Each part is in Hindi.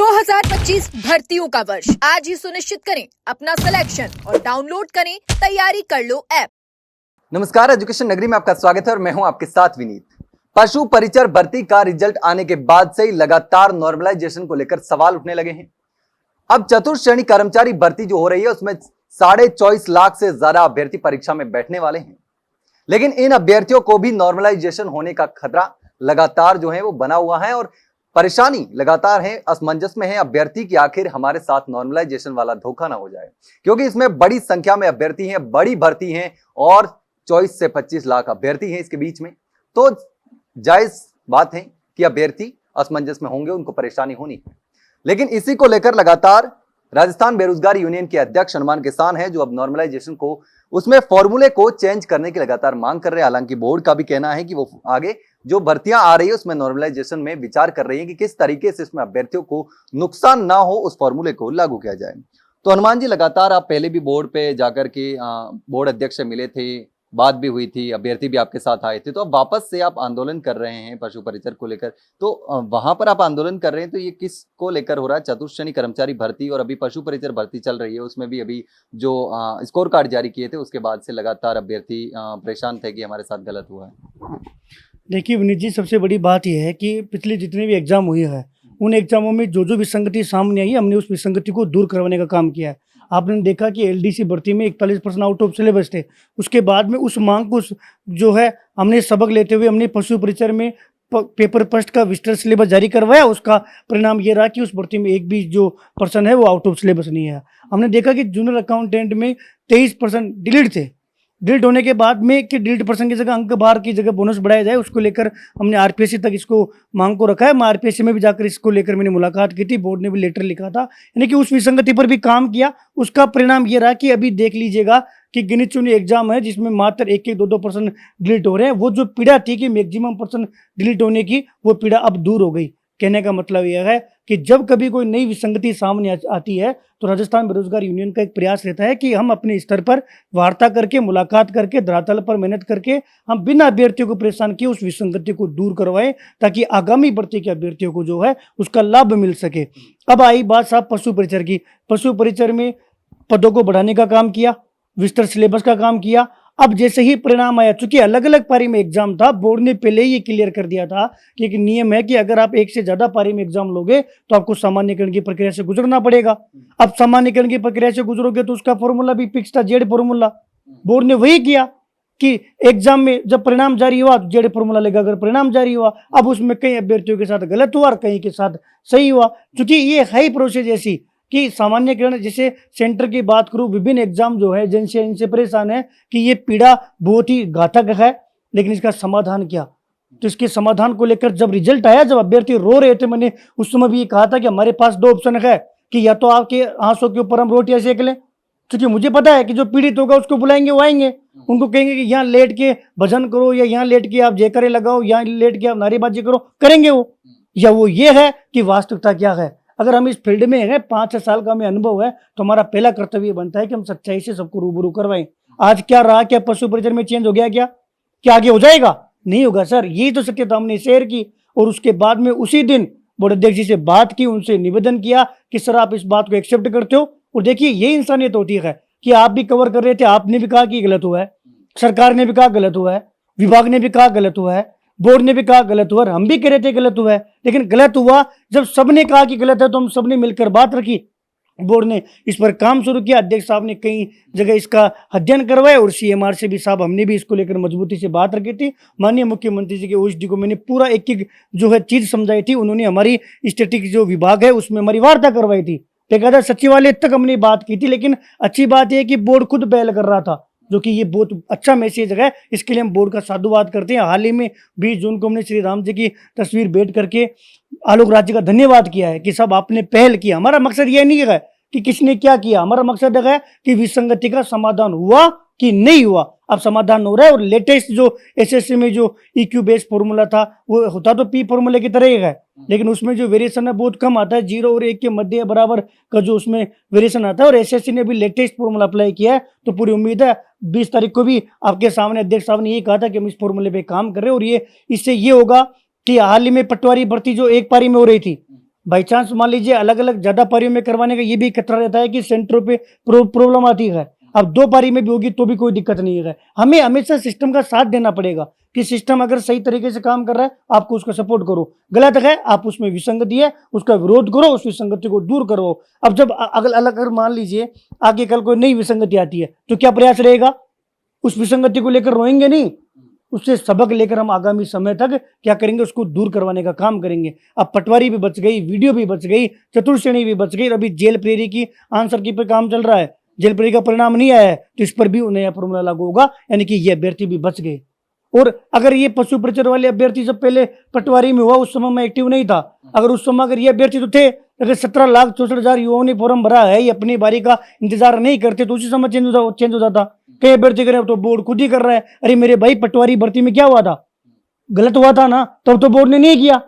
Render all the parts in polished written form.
2025 भर्तियों का वर्ष आज ही सुनिश्चित करें अपना सिलेक्शन और डाउनलोड करें तैयारी कर लो ऐप। नमस्कार, एजुकेशन नगरी में आपका स्वागत है और मैं हूं आपके साथ विनीत। पशु परिचर भर्ती का रिजल्ट आने के बाद से ही लगातार नॉर्मलाइजेशन को लेकर सवाल उठने लगे हैं। अब चतुर्थ श्रेणी कर्मचारी भर्ती जो हो रही है उसमें 24.5 लाख से ज्यादा अभ्यर्थी परीक्षा में बैठने वाले हैं, लेकिन इन अभ्यर्थियों को भी नॉर्मलाइजेशन होने का खतरा लगातार जो है वो बना हुआ है और परेशानी लगातार है, असमंजस में है अभ्यर्थी की आखिर हमारे साथ नॉर्मलाइजेशन वाला धोखा ना हो जाए, क्योंकि इसमें बड़ी संख्या में अभ्यर्थी हैं, बड़ी भर्ती हैं और 24 से 25 लाख अभ्यर्थी हैं इसके बीच में। तो जायज बात है कि अभ्यर्थी असमंजस में होंगे, उनको परेशानी होनी है। लेकिन इसी को लेकर लगातार राजस्थान बेरोजगार यूनियन के अध्यक्ष हनुमान किसान है जो अब नॉर्मलाइजेशन को उसमें फॉर्मूले को चेंज करने की लगातार मांग कर रहे हैं। हालांकि बोर्ड का भी कहना है कि वो आगे जो भर्तियां आ रही है उसमें नॉर्मलाइजेशन में विचार कर रही है कि किस तरीके से इसमें अभ्यर्थियों को नुकसान ना हो, उस फॉर्मूले को लागू किया जाए। तो हनुमान जी, लगातार आप पहले भी बोर्ड पे जाकर के बोर्ड अध्यक्ष से मिले थे, बात भी हुई थी, अभ्यर्थी भी आपके साथ आए थे, तो अब वापस से आप आंदोलन कर रहे हैं पशु परिचर को लेकर। तो वहां पर आप आंदोलन कर रहे हैं, तो ये किस को लेकर हो रहा है? चतुर्थ श्रेणी कर्मचारी भर्ती और अभी पशु परिचर भर्ती चल रही है, उसमें भी अभी जो स्कोर कार्ड जारी किए थे उसके बाद से लगातार अभ्यर्थी परेशान थे कि हमारे साथ गलत हुआ है। देखिए विनीत जी, सबसे बड़ी बात यह है कि पिछले जितने भी एग्जाम हुए हैं उन एग्जामों में जो विसंगति सामने आई, हमने उस विसंगति को दूर करवाने का काम किया है। आपने देखा कि एलडीसी भर्ती में 41% आउट ऑफ सिलेबस थे। उसके बाद में उस मांग को जो है हमने सबक लेते हुए हमने पशु परिचर में पेपर फर्स्ट का विस्तृत सिलेबस जारी करवाया। उसका परिणाम ये रहा कि उस भर्ती में एक भी जो पर्सन है वो आउट ऑफ सिलेबस नहीं है। हमने देखा कि जूनियर अकाउंटेंट में 23% डिलीट थे। डिलीट होने के बाद में कि डिलीट पर्सन की जगह अंक बार की जगह बोनस बढ़ाया जाए, उसको लेकर हमने आरपीएससी तक इसको मांग को रखा है। मैं आरपीएससी में भी जाकर इसको लेकर मैंने मुलाकात की थी, बोर्ड ने भी लेटर लिखा था, यानी कि उस विसंगति पर भी काम किया। उसका परिणाम ये रहा कि अभी देख लीजिएगा कि गिनी चुनी एग्जाम है जिसमें मात्र 1-2% डिलीट हो रहे हैं। वो जो पीड़ा थी कि मैक्सिमम पर्सन डिलीट होने की, वो पीड़ा अब दूर हो गई। कहने का मतलब यह है कि जब कभी कोई नई विसंगति सामने आती है तो राजस्थान बेरोजगार यूनियन का एक प्रयास रहता है कि हम अपने स्तर पर वार्ता करके, मुलाकात करके, धरातल पर मेहनत करके हम बिना अभ्यर्थियों को परेशान किए उस विसंगति को दूर करवाएं, ताकि आगामी भर्ती के अभ्यर्थियों को जो है उसका लाभ मिल सके। अब आई बात साहब पशु परिचर की। पशु परिचर में पदों को बढ़ाने का काम किया, विस्तृत सिलेबस का काम किया। अब जैसे ही परिणाम आया, चूंकि अलग अलग पारी में एग्जाम था, बोर्ड ने पहले ही ये क्लियर कर दिया था कि एक नियम है कि अगर आप एक से ज्यादा पारी में एग्जाम लोगे तो आपको सामान्यकरण की प्रक्रिया से गुजरना पड़ेगा। अब सामान्यकरण की प्रक्रिया से गुजरोगे तो उसका फॉर्मूला भी फिक्स था, जेड फॉर्मूला। बोर्ड ने वही किया कि एग्जाम में जब परिणाम जारी हुआ तो जेड फॉर्मूला लेगा। अगर परिणाम जारी हुआ, अब उसमें कई अभ्यर्थियों के साथ गलत हुआ और कई के साथ सही हुआ। चूंकि ये हाई प्रोसेस ऐसी कि सामान्यकरण, जैसे सेंटर की बात करूं, विभिन्न एग्जाम जो है जिनसे इनसे परेशान है कि ये पीड़ा बहुत ही घातक है। लेकिन इसका समाधान क्या? तो इसके समाधान को लेकर जब रिजल्ट आया, जब अभ्यर्थी रो रहे थे, मैंने उस समय भी ये कहा था कि हमारे पास 2 ऑप्शन है कि या तो आपके आंसू के ऊपर हम रोटियां सेक लें, क्योंकि मुझे पता है कि जो पीड़ित होगा उसको बुलाएंगे, वो आएंगे, उनको कहेंगे कि यहाँ लेट के भजन करो या यहाँ लेट के आप जयकारे लगाओ, यहाँ लेट के आप नारेबाजी करो, करेंगे वो। या वो ये है कि वास्तविकता क्या है। अगर हम इस फील्ड में है, 5-6 साल का हमें अनुभव है, तो हमारा पहला कर्तव्य बनता है कि हम सच्चाई से सबको रूबरू करवाएं। आज क्या रहा? क्या पशु परिचर में चेंज हो गया? क्या आगे हो जाएगा? नहीं होगा सर। यही तो सत्यता हमने शेयर की और उसके बाद में उसी दिन बोर्ड अध्यक्ष जी से बात की, उनसे निवेदन किया कि सर आप इस बात को एक्सेप्ट करते हो। और देखिए, ये इंसानियत होती है कि आप भी कवर कर रहे थे, आपने भी कहा कि गलत हुआ है, सरकार ने भी कहा गलत हुआ है, विभाग ने भी कहा गलत हुआ है, बोर्ड ने भी कहा गलत हुआ, हम भी कह रहे थे गलत हुआ है। लेकिन गलत हुआ जब सबने कहा कि गलत है तो हम सबने मिलकर बात रखी, बोर्ड ने इस पर काम शुरू किया। अध्यक्ष साहब ने कई जगह इसका अध्ययन करवाया और सीएमआर से भी साहब हमने भी इसको लेकर मजबूती से बात रखी थी। माननीय मुख्यमंत्री जी के ओएसडी को मैंने पूरा एक जो है चीज समझाई थी। उन्होंने हमारी स्टैटिक जो विभाग है उसमें हमारी वार्ता करवाई थी, बेकायदा सचिवालय तक हमने बात की थी। लेकिन अच्छी बात यह है कि बोर्ड खुद पहल कर रहा था, जो कि ये बहुत अच्छा मैसेज है। इसके लिए हम बोर्ड का साधुवाद करते हैं। हाल ही में 20 जून को हमने श्री राम जी की तस्वीर भेंट करके आलोक राज जी का धन्यवाद किया है कि सब आपने पहल किया। हमारा मकसद ये नहीं है कि किसने क्या किया, हमारा मकसद है कि विसंगति का समाधान हुआ कि नहीं हुआ। अब समाधान हो रहा है और लेटेस्ट जो एसएससी में जो ईक्यू बेस्ड फॉर्मूला था वो होता तो पी फॉर्मूले की तरह ही है, लेकिन उसमें जो वेरिएशन है बहुत कम आता है, 0 और 1 के मध्य बराबर का जो उसमें वेरिएशन आता है। और एसएससी ने भी लेटेस्ट फॉर्मूला अप्लाई किया है, तो पूरी उम्मीद है 20 तारीख को भी आपके सामने अध्यक्ष साहब ने ये कहा था कि हम इस फॉर्मूले पे काम कर रहे हैं। और ये इससे ये होगा कि हाल ही में पटवारी भर्ती जो एक पारी में हो रही थी, बाई चांस मान लीजिए अलग अलग ज्यादा पारियों में करवाने का ये भी खतरा रहता है कि सेंटरों पे प्रॉब्लम आती है। अब 2 पारी में भी होगी तो भी कोई दिक्कत नहीं है। हमें हमेशा सिस्टम का साथ देना पड़ेगा कि सिस्टम अगर सही तरीके से काम कर रहा है आपको उसका सपोर्ट करो, गलत है आप उसमें विसंगति है उसका विरोध करो, उस विसंगति को दूर करो। अब जब अगर मान लीजिए आगे कल कोई नई विसंगति आती है तो क्या प्रयास रहेगा? उस विसंगति को लेकर रोएंगे नहीं, उससे सबक लेकर हम आगामी समय तक क्या करेंगे, उसको दूर करवाने का काम करेंगे। अब पटवारी भी बच गई, वीडियो भी बच गई, चतुर्थ श्रेणी भी बच गई, अभी जेल प्रेरी की आंसर की पे काम चल रहा है, जेल प्रेरी का परिणाम नहीं आया है तो इस पर भी नया फॉर्मूला लागू होगा, यानी कि ये अभ्यर्थी भी बच गए। और अगर ये पशु परिचर वाले अभ्यर्थी जब पहले पटवारी में हुआ उस समय मैं एक्टिव नहीं था, अगर उस समय अगर ये अभ्यर्थी तो थे, अगर 17,64,000 युवाओं ने फॉर्म भरा है, ये अपनी बारी का इंतजार नहीं करते तो उसी समय चेंज हो जाता। कई अभ्यर्थी करें तो बोर्ड खुद ही कर रहा है, अरे मेरे भाई पटवारी भर्ती में क्या हुआ था, गलत हुआ था ना, तब तो बोर्ड ने नहीं किया।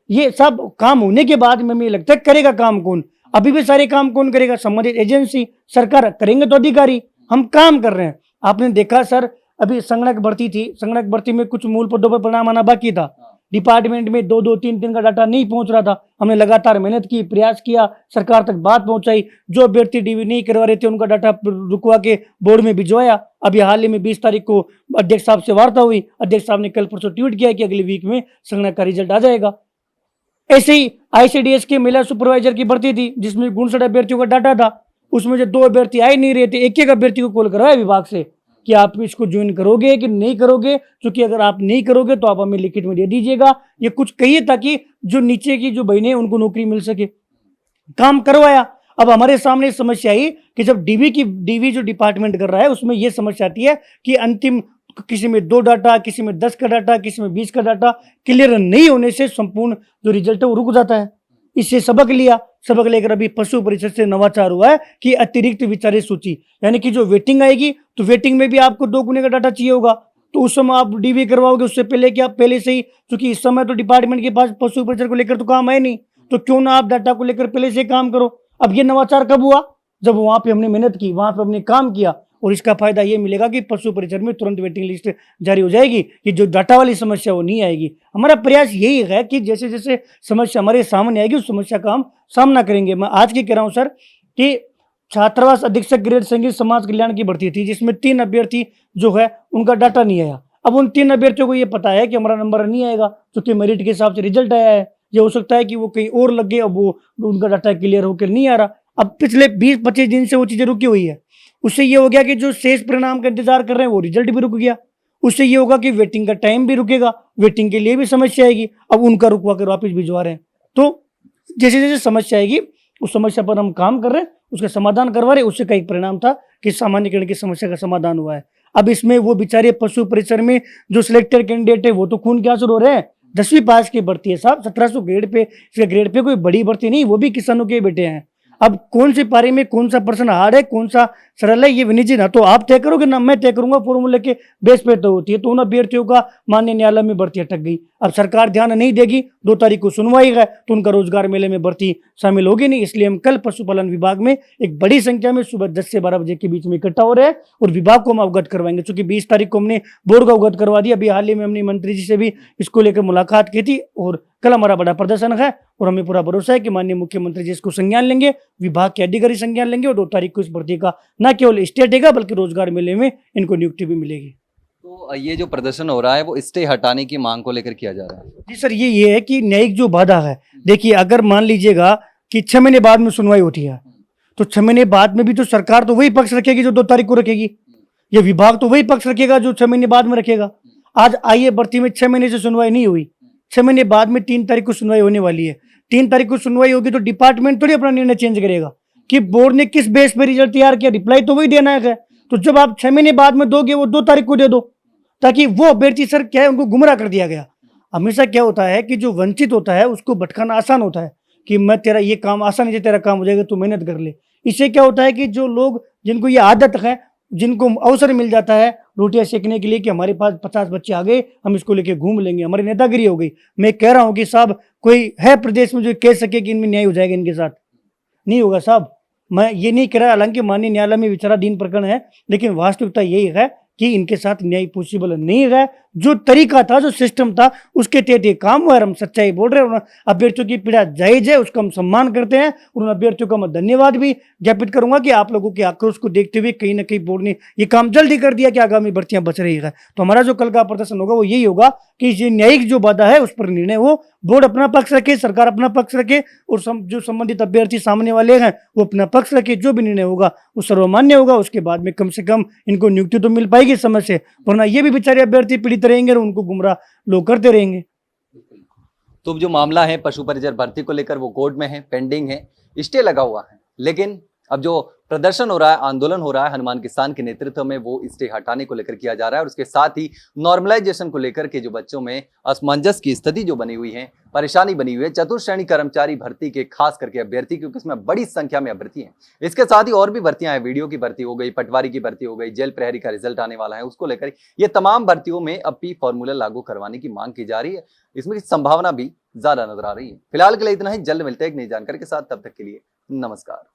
ये सब काम होने के बाद में मुझे लगता है करेगा काम कौन? अभी भी सारे काम कौन करेगा? संबंधित एजेंसी, सरकार करेंगे तो अधिकारी। हम काम कर रहे हैं। आपने देखा सर अभी संगणक भर्ती थी, संगणक भर्ती में कुछ मूल पदों पर परिणाम आना बाकी था, डिपार्टमेंट में 2-2, 3-3 का डाटा नहीं पहुंच रहा था। हमने लगातार मेहनत की, प्रयास किया, सरकार तक बात पहुंचाई, जो अभ्यर्थी डीवी नहीं करवा रहे थे उनका डाटा रुकवा के बोर्ड में भिजवाया। अभी हाल ही में 20 तारीख को अध्यक्ष साहब से वार्ता हुई, अध्यक्ष साहब ने कल परसों ट्वीट किया कि अगली वीक में संगणक का रिजल्ट आ जाएगा। ऐसे ही ICDS के महिला सुपरवाइजर की भर्ती थी जिसमें 59 अभ्यर्थियों का डाटा था, उसमें जो 2 अभ्यर्थी आ ही नहीं रहे थे, एक अभ्यर्थी को कॉल करवाया विभाग से कि आप इसको ज्वाइन करोगे कि नहीं करोगे, क्योंकि अगर आप नहीं करोगे तो आप हमें लिखित में दे दीजिएगा, ये कुछ कहिए ताकि जो नीचे की जो बहनें उनको नौकरी मिल सके। काम करवाया। अब हमारे सामने समस्या आई कि जब डीवी जो डिपार्टमेंट कर रहा है उसमें यह समस्या आती है कि अंतिम किसी में 2 डाटा, किसी में 10 का डाटा, किसी में 20 का डाटा क्लियर नहीं होने से संपूर्ण जो रिजल्ट है वो रुक जाता है। इससे सबक लिया, सबक लेकर अभी पशु परिषद से नवाचार हुआ है कि अतिरिक्त विचार्य सूची, यानी कि जो वेटिंग आएगी तो वेटिंग में भी आपको 2 गुने का डाटा चाहिए होगा, तो उस समय आप डीवी करवाओगे उससे पहले कि आप पहले से ही, क्योंकि इस समय तो डिपार्टमेंट के पास पशु परिचर को लेकर तो काम है नहीं, तो क्यों ना आप डाटा को लेकर पहले से काम करो। अब ये नवाचार कब हुआ? जब वहां पे हमने मेहनत की, वहां पे हमने काम किया, और इसका फायदा ये मिलेगा कि पशु परिचर में तुरंत वेटिंग लिस्ट जारी हो जाएगी कि जो डाटा वाली समस्या वो नहीं आएगी। हमारा प्रयास यही है कि जैसे जैसे समस्या हमारे सामने आएगी उस समस्या का हम सामना करेंगे। मैं आज की कह रहा हूँ सर कि छात्रावास अधीक्षक ग्रेड संगीत समाज कल्याण की भर्ती थी जिसमें 3 अभ्यर्थी जो है उनका डाटा नहीं आया। अब उन 3 अभ्यर्थियों को ये पता है कि हमारा नंबर नहीं आएगा क्योंकि मेरिट के हिसाब से रिजल्ट आया है, ये हो सकता है कि वो कहीं और लग गए, अब वो उनका डाटा क्लियर होकर नहीं आ रहा। अब पिछले 20-25 दिन से वो चीजें रुकी हुई है, उससे ये हो गया कि जो शेष परिणाम का इंतजार कर रहे हैं वो रिजल्ट भी रुक गया, उससे ये होगा कि वेटिंग का टाइम भी रुकेगा, वेटिंग के लिए भी समस्या आएगी, अब उनका रुकवा कर वापस भिजवा रहे हैं। तो जैसे जैसे समस्या आएगी उस समस्या पर हम काम कर रहे हैं, उसका समाधान करवा रहे हैं। उससे का एक परिणाम था कि सामान्यकरण की समस्या का समाधान हुआ है। अब इसमें वो बेचारे पशु परिसर में जो सिलेक्टेड कैंडिडेट है वो तो खून के आंसू रो रहे हैं। 10वीं पास की भर्ती है साहब, 1700 ग्रेड पे कोई बड़ी भर्ती नहीं, वो भी किसानों के बेटे हैं। अब कौन सी पारी में कौन सा प्रश्न हार्ड है कौन सा सरल है ये विनीत जी ना तो आप तय करोगे ना मैं तय करूंगा, फॉर्मूले के बेस पे तो होती है। तो उन अभ्यर्थियों का माननीय न्यायालय में भर्ती अटक गई, अब सरकार ध्यान नहीं देगी, 2 तारीख को सुनवाई है तो उनका रोजगार मेले में भर्ती शामिल होगी नहीं। इसलिए हम कल पशुपालन विभाग में एक बड़ी संख्या में सुबह 10 से 12 बजे के बीच में इकट्ठा हो रहे हैं और विभाग को हम अवगत करवाएंगे। चूंकि 20 तारीख को हमने बोर्ड को अवगत करवा दिया, अभी हाल ही में हमने मंत्री जी से भी इसको लेकर मुलाकात की थी और कल हमारा बड़ा प्रदर्शन है और हमें पूरा भरोसा है कि माननीय मुख्यमंत्री जी इसको संज्ञान लेंगे, विभाग के अधिकारी संज्ञान लेंगे और 2 तारीख को इस भर्ती का न केवल स्टे हटेगा बल्कि रोजगार मेले में इनको नियुक्ति भी मिलेगी। तो ये जो प्रदर्शन हो रहा है वो स्टे हटाने की मांग को लेकर किया जा रहा है? जी सर, ये है कि न्यायिक जो बाधा है, देखिए अगर मान लीजिएगा कि 6 महीने बाद में सुनवाई होती है तो 6 महीने बाद में भी तो सरकार तो वही पक्ष रखेगी जो 2 तारीख को रखेगी, ये विभाग तो वही पक्ष रखेगा जो 6 महीने बाद में रखेगा। आज आइए भर्ती में 6 महीने से सुनवाई नहीं हुई, 6 महीने बाद में 3 तारीख को सुनवाई होने वाली है। 3 तारीख को सुनवाई होगी तो डिपार्टमेंट थोड़ी अपना निर्णय चेंज करेगा कि बोर्ड ने किस बेस पे रिजल्ट तैयार किया, रिप्लाई तो वही देना है। तो जब आप 6 महीने बाद में दोगे वो 2 तारीख को दे दो, ताकि वो अभ्यर्थी सर क्या है उनको गुमराह कर दिया गया। हमेशा क्या होता है कि जो वंचित होता है उसको भटकाना आसान होता है कि मैं तेरा ये काम आसानी से तेरा काम हो जाएगा, तू मेहनत कर ले। इससे क्या होता है कि जो लोग जिनको ये आदत है, जिनको अवसर मिल जाता है रोटियां सेकने के लिए कि हमारे पास 50 बच्चे आ गए हम इसको लेके घूम लेंगे, हमारी नेतागिरी हो गई। मैं कह रहा हूं कि साहब कोई है प्रदेश में जो कह सके कि इनमें न्याय हो जाएगा, इनके साथ नहीं होगा साहब। मैं ये नहीं कह रहा, हालांकि माननीय न्यायालय में विचाराधीन प्रकरण है, लेकिन वास्तविकता यही है कि इनके साथ न्याय पॉसिबल नहीं है। जो तरीका था, जो सिस्टम था, उसके तहत ये काम हुआ है। हम सच्चाई बोल रहे हैं। अभ्यर्थियों की पीड़ा जायज है, उसका हम सम्मान करते हैं। उन अभ्यर्थियों का मैं धन्यवाद भी ज्ञापित करूंगा कि आप लोगों के आक्रोश को देखते हुए कहीं ना कहीं बोर्ड ने ये काम जल्दी कर दिया कि आगामी भर्तियां बच रही है। तो हमारा जो कल का प्रदर्शन होगा वो यही होगा कि ये न्यायिक जो बाधा है उस पर निर्णय हो, बोर्ड अपना पक्ष रखे, सरकार अपना पक्ष रखे और जो संबंधित अभ्यर्थी सामने वाले हैं वो अपना पक्ष रखे। जो भी निर्णय होगा वो सर्वमान्य होगा। उसके बाद में कम से कम इनको नियुक्ति तो मिल पाएगी समय से, वरना ये भी बेचारे अभ्यर्थी पीड़ित रहेंगे और उनको गुमराह लोग करते रहेंगे। तो जो मामला है पशु परिचर भर्ती को लेकर वो कोर्ट में है, पेंडिंग है, स्टे लगा हुआ है। लेकिन अब जो प्रदर्शन हो रहा है, आंदोलन हो रहा है हनुमान किसान के नेतृत्व में, वो स्टे हटाने को लेकर किया जा रहा है। और उसके साथ ही नॉर्मलाइजेशन को लेकर के जो बच्चों में असमंजस की स्थिति जो बनी हुई है, परेशानी बनी हुई है चतुर्श्रेणी कर्मचारी भर्ती के, खास करके अभ्यर्थी, क्योंकि इसमें बड़ी संख्या में अभ्यर्थी हैं। इसके साथ ही और भी भर्तियां हैं, वीडियो की भर्ती हो गई, पटवारी की भर्ती हो गई, जेल प्रहरी का रिजल्ट आने वाला है, उसको लेकर ये तमाम भर्तियों में अब भी फॉर्मूला लागू करवाने की मांग की जा रही है। इसमें संभावना भी ज्यादा नजर आ रही है। फिलहाल के लिए इतना ही, जल्द मिलते हैं एक नई जानकारी के साथ। तब तक के लिए नमस्कार।